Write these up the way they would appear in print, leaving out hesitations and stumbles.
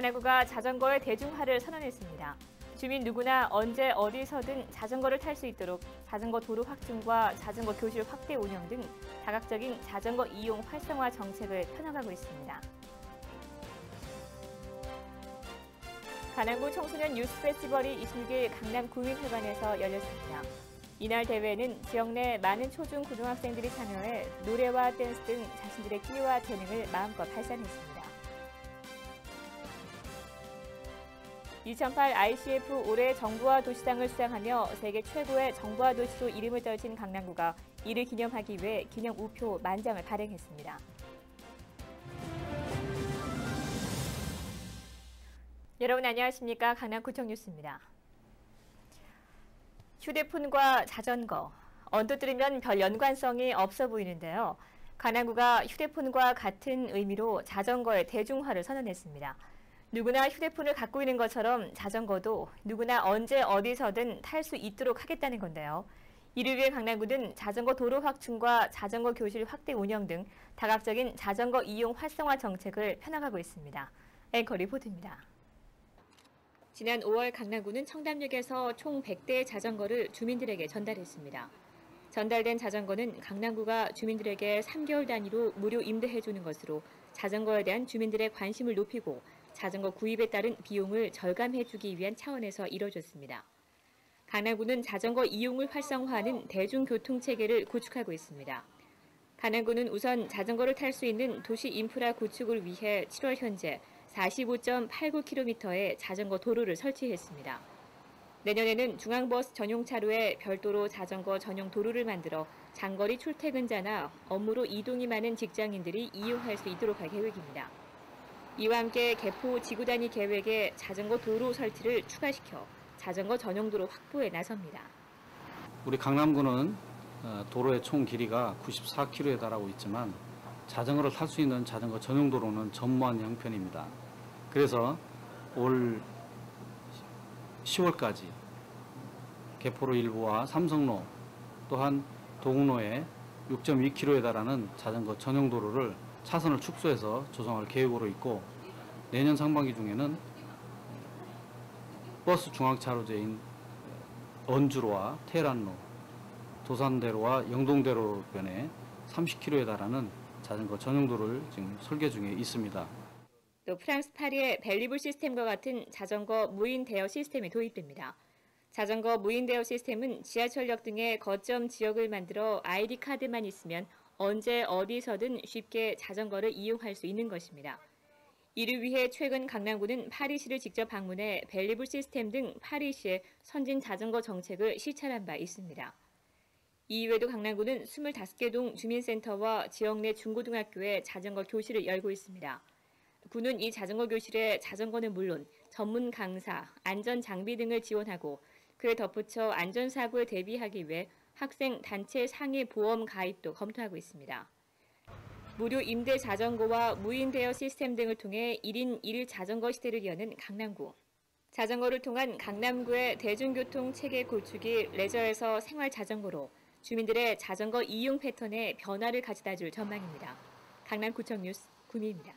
강남구가 자전거의 대중화를 선언했습니다. 주민 누구나 언제 어디서든 자전거를 탈 수 있도록 자전거 도로 확충과 자전거 교실 확대 운영 등 다각적인 자전거 이용 활성화 정책을 펴나가고 있습니다. 강남구 청소년 유스 페스티벌이 26일 강남 구민회관에서 열렸습니다. 이날 대회는 지역 내 많은 초중 고등학생들이 참여해 노래와 댄스 등 자신들의 끼와 재능을 마음껏 발산했습니다. 2008 ICF 올해 정부와 도시상을 수상하며 세계 최고의 정부와 도시로 이름을 떨친 강남구가 이를 기념하기 위해 기념 우표 만장을 발행했습니다. 여러분 안녕하십니까? 강남구청 뉴스입니다. 휴대폰과 자전거, 언뜻 들으면 별 연관성이 없어 보이는데요. 강남구가 휴대폰과 같은 의미로 자전거의 대중화를 선언했습니다. 누구나 휴대폰을 갖고 있는 것처럼 자전거도 누구나 언제 어디서든 탈 수 있도록 하겠다는 건데요. 이를 위해 강남구는 자전거 도로 확충과 자전거 교실 확대 운영 등 다각적인 자전거 이용 활성화 정책을 펴나가고 있습니다. 앵커 리포트입니다. 지난 5월 강남구는 청담역에서 총 100대의 자전거를 주민들에게 전달했습니다. 전달된 자전거는 강남구가 주민들에게 3개월 단위로 무료 임대해주는 것으로 자전거에 대한 주민들의 관심을 높이고 자전거 구입에 따른 비용을 절감해주기 위한 차원에서 이뤄졌습니다. 강남구는 자전거 이용을 활성화하는 대중교통체계를 구축하고 있습니다. 강남구는 우선 자전거를 탈 수 있는 도시 인프라 구축을 위해 7월 현재 45.89km의 자전거 도로를 설치했습니다. 내년에는 중앙버스 전용 차로에 별도로 자전거 전용 도로를 만들어 장거리 출퇴근자나 업무로 이동이 많은 직장인들이 이용할 수 있도록 할 계획입니다. 이와 함께 개포 지구단위 계획에 자전거 도로 설치를 추가시켜 자전거 전용 도로 확보에 나섭니다. 우리 강남구는 도로의 총 길이가 94km에 달하고 있지만 자전거를 탈 수 있는 자전거 전용 도로는 전무한 형편입니다. 그래서 올 10월까지 개포로 일부와 삼성로 또한 동우로에 6.2km에 달하는 자전거 전용 도로를 차선을 축소해서 조성할 계획으로 있고 내년 상반기 중에는 버스 중앙차로제인 언주로와 테란로, 도산대로와 영동대로로 변해 30km에 달하는 자전거 전용도로를 지금 설계 중에 있습니다. 또 프랑스 파리의 벨리불 시스템과 같은 자전거 무인 대여 시스템이 도입됩니다. 자전거 무인 대여 시스템은 지하철역 등의 거점 지역을 만들어 아이디 카드만 있으면 언제 어디서든 쉽게 자전거를 이용할 수 있는 것입니다. 이를 위해 최근 강남구는 파리시를 직접 방문해 벨리불 시스템 등 파리시의 선진 자전거 정책을 시찰한 바 있습니다. 이외에도 강남구는 25개 동 주민센터와 지역 내 중고등학교에 자전거 교실을 열고 있습니다. 구는 이 자전거 교실에 자전거는 물론 전문 강사, 안전 장비 등을 지원하고 그에 덧붙여 안전사고에 대비하기 위해 학생 단체 상해 보험 가입도 검토하고 있습니다. 무료 임대 자전거와 무인 대여 시스템 등을 통해 1인 1 자전거 시대를 여는 강남구. 자전거를 통한 강남구의 대중교통 체계 구축이 레저에서 생활 자전거로 주민들의 자전거 이용 패턴에 변화를 가져다 줄 전망입니다. 강남구청 뉴스 구미입니다.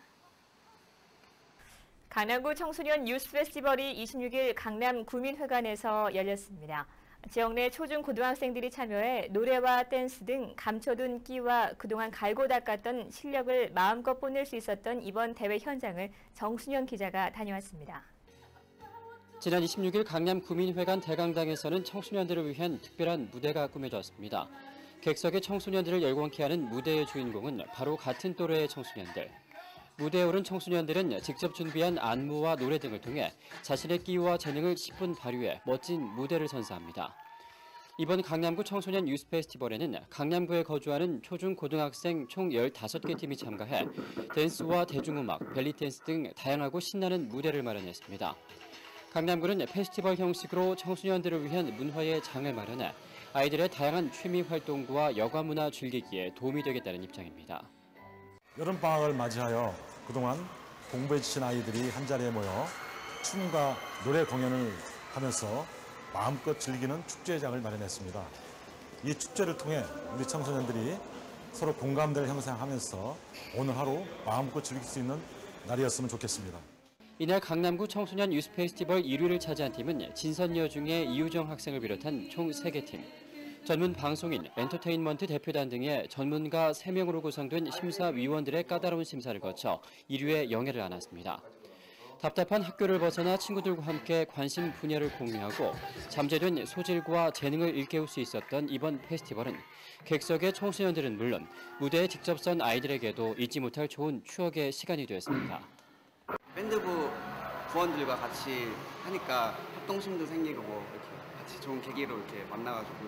강남구 청소년 유스 페스티벌이 26일 강남 구민회관에서 열렸습니다. 지역 내 초중 고등학생들이 참여해 노래와 댄스 등 감춰둔 끼와 그동안 갈고 닦았던 실력을 마음껏 뽐낼 수 있었던 이번 대회 현장을 정순현 기자가 다녀왔습니다. 지난 26일 강남 구민회관 대강당에서는 청소년들을 위한 특별한 무대가 꾸며졌습니다. 객석의 청소년들을 열광케 하는 무대의 주인공은 바로 같은 또래의 청소년들. 무대에 오른 청소년들은 직접 준비한 안무와 노래 등을 통해 자신의 끼와 재능을 10분 발휘해 멋진 무대를 선사합니다. 이번 강남구 청소년 유스 페스티벌에는 강남구에 거주하는 초중 고등학생 총 15개 팀이 참가해 댄스와 대중음악, 벨리댄스 등 다양하고 신나는 무대를 마련했습니다. 강남구는 페스티벌 형식으로 청소년들을 위한 문화의 장을 마련해 아이들의 다양한 취미 활동과 여가 문화 즐기기에 도움이 되겠다는 입장입니다. 여름방학을 맞이하여 그동안 공부에 지친 아이들이 한자리에 모여 춤과 노래 공연을 하면서 마음껏 즐기는 축제장을 마련했습니다. 이 축제를 통해 우리 청소년들이 서로 공감대를 형성하면서 오늘 하루 마음껏 즐길 수 있는 날이었으면 좋겠습니다. 이날 강남구 청소년 유스 페스티벌 1위를 차지한 팀은 진선여 중에 이유정 학생을 비롯한 총 3개 팀, 전문 방송인, 엔터테인먼트 대표단 등의 전문가 3명으로 구성된 심사위원들의 까다로운 심사를 거쳐 1위에 영예를 안았습니다. 답답한 학교를 벗어나 친구들과 함께 관심 분야를 공유하고 잠재된 소질과 재능을 일깨울 수 있었던 이번 페스티벌은 객석의 청소년들은 물론 무대에 직접 선 아이들에게도 잊지 못할 좋은 추억의 시간이 되었습니다. 밴드부 부원들과 같이 하니까 협동심도 생기고 뭐 이렇게 같이 좋은 계기로 이렇게 만나가지고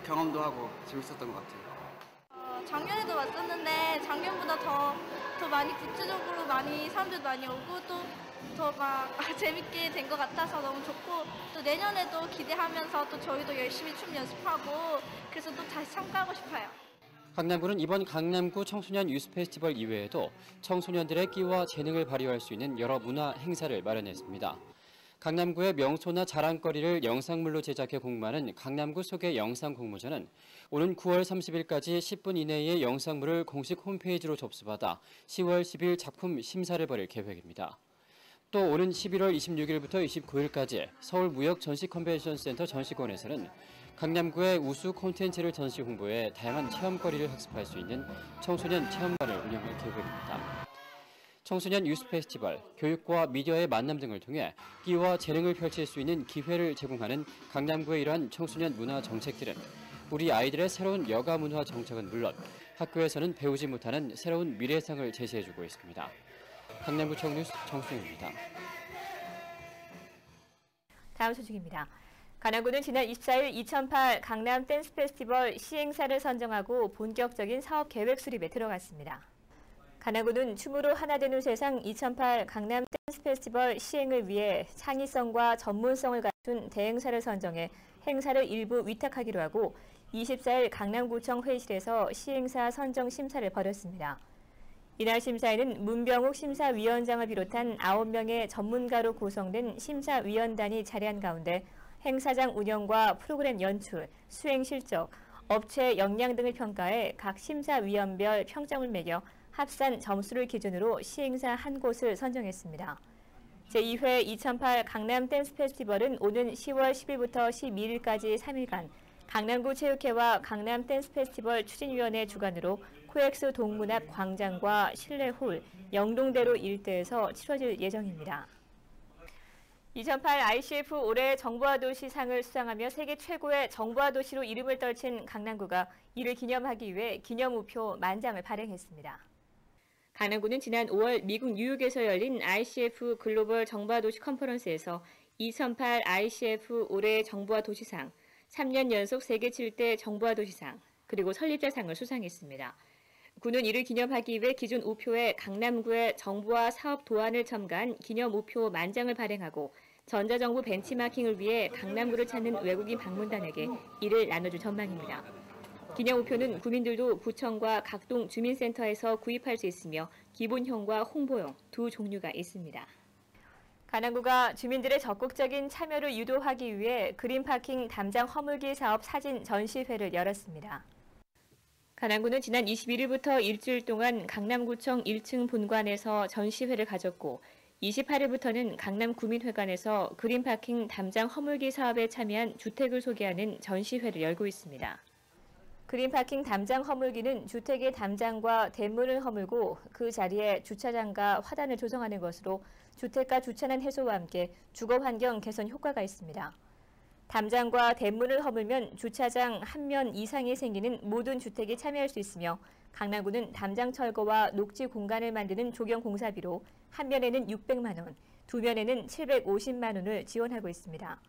경험도 하고 재밌었던 것 같아요. 작년에도 왔었는데 작년보다 더 많이 구체적으로 많이 사람들 많이 오고 또 더 막 재밌게 된 것 같아서 너무 좋고 또 내년에도 기대하면서 또 저희도 열심히 춤 연습하고 그래서 또 다시 참가하고 싶어요. 강남구는 이번 강남구 청소년 유스 페스티벌 이외에도 청소년들의 끼와 재능을 발휘할 수 있는 여러 문화 행사를 마련했습니다. 강남구의 명소나 자랑거리를 영상물로 제작해 공모하는 강남구 소개 영상 공모전은 오는 9월 30일까지 10분 이내의 영상물을 공식 홈페이지로 접수받아 10월 10일 작품 심사를 벌일 계획입니다. 또 오는 11월 26일부터 29일까지 서울무역전시컨벤션센터 전시관에서는 강남구의 우수 콘텐츠를 전시 홍보해 다양한 체험거리를 학습할 수 있는 청소년 체험관을 운영할 계획입니다. 청소년 유스 페스티벌, 교육과 미디어의 만남 등을 통해 끼와 재능을 펼칠 수 있는 기회를 제공하는 강남구의 이러한 청소년 문화 정책들은 우리 아이들의 새로운 여가 문화 정책은 물론 학교에서는 배우지 못하는 새로운 미래상을 제시해주고 있습니다. 강남구청 뉴스 정수영입니다. 다음 소식입니다. 강남구는 지난 24일 2008 강남 댄스 페스티벌 시행사를 선정하고 본격적인 사업 계획 수립에 들어갔습니다. 강남구는 춤으로 하나 되는 세상 2008 강남 댄스 페스티벌 시행을 위해 창의성과 전문성을 갖춘 대행사를 선정해 행사를 일부 위탁하기로 하고 24일 강남구청 회의실에서 시행사 선정 심사를 벌였습니다. 이날 심사에는 문병욱 심사위원장을 비롯한 9명의 전문가로 구성된 심사위원단이 자리한 가운데 행사장 운영과 프로그램 연출, 수행 실적, 업체 역량 등을 평가해 각 심사위원별 평점을 매겨 합산 점수를 기준으로 시행사 한 곳을 선정했습니다. 제2회 2008 강남 댄스 페스티벌은 오는 10월 10일부터 12일까지 3일간 강남구 체육회와 강남 댄스 페스티벌 추진위원회 주관으로 코엑스 동문 앞 광장과 실내홀, 영동대로 일대에서 치러질 예정입니다. 2008 ICF 올해 정부화 도시상을 수상하며 세계 최고의 정부화 도시로 이름을 떨친 강남구가 이를 기념하기 위해 기념우표 10,000장을 발행했습니다. 강남구는 지난 5월 미국 뉴욕에서 열린 ICF 글로벌 정부화 도시 컨퍼런스에서 2008 ICF 올해 정부화 도시상, 3년 연속 세계 7대 정부화 도시상, 그리고 설립자상을 수상했습니다. 구는 이를 기념하기 위해 기존 우표에 강남구의 정부화 사업 도안을 첨가한 기념 우표 10,000장을 발행하고 전자정부 벤치마킹을 위해 강남구를 찾는 외국인 방문단에게 이를 나눠줄 전망입니다. 기념 우표는 구민들도 구청과 각동 주민센터에서 구입할 수 있으며 기본형과 홍보용 두 종류가 있습니다. 강남구가 주민들의 적극적인 참여를 유도하기 위해 그린파킹 담장 허물기 사업 사진 전시회를 열었습니다. 강남구는 지난 21일부터 일주일 동안 강남구청 1층 본관에서 전시회를 가졌고 28일부터는 강남구민회관에서 그린파킹 담장 허물기 사업에 참여한 주택을 소개하는 전시회를 열고 있습니다. 그린파킹 담장 허물기는 주택의 담장과 대문을 허물고 그 자리에 주차장과 화단을 조성하는 것으로 주택가 주차난 해소와 함께 주거환경 개선 효과가 있습니다. 담장과 대문을 허물면 주차장 한 면 이상이 생기는 모든 주택이 참여할 수 있으며 강남구는 담장 철거와 녹지 공간을 만드는 조경 공사비로 한 면에는 600만 원, 두 면에는 750만 원을 지원하고 있습니다.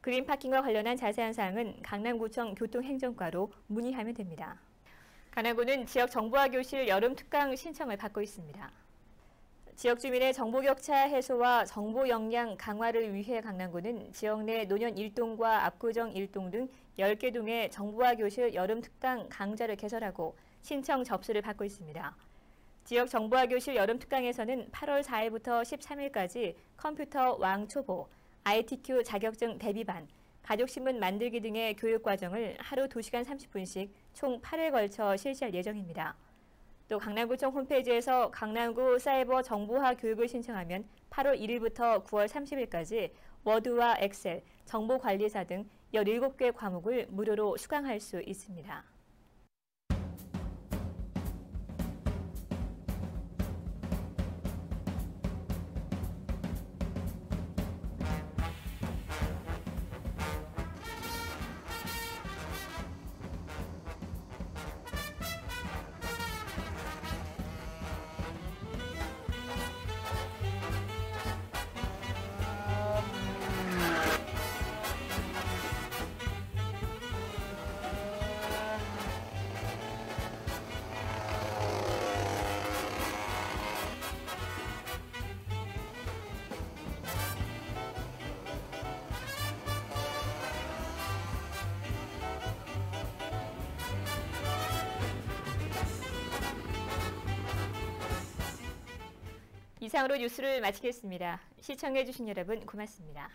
그린파킹과 관련한 자세한 사항은 강남구청 교통행정과로 문의하면 됩니다. 강남구는 지역 정보화 교실 여름 특강 신청을 받고 있습니다. 지역 주민의 정보격차 해소와 정보 역량 강화를 위해 강남구는 지역 내 노년 1동과 압구정 1동 등 10개 동의 정보화 교실 여름 특강 강좌를 개설하고 신청 접수를 받고 있습니다. 지역 정보화 교실 여름 특강에서는 8월 4일부터 13일까지 컴퓨터 왕초보, ITQ 자격증 대비반, 가족신문 만들기 등의 교육과정을 하루 2시간 30분씩 총 8회 걸쳐 실시할 예정입니다. 또 강남구청 홈페이지에서 강남구 사이버 정보화 교육을 신청하면 8월 1일부터 9월 30일까지 워드와 엑셀, 정보관리사 등 17개 과목을 무료로 수강할 수 있습니다. 이상으로 뉴스를 마치겠습니다. 시청해주신 여러분 고맙습니다.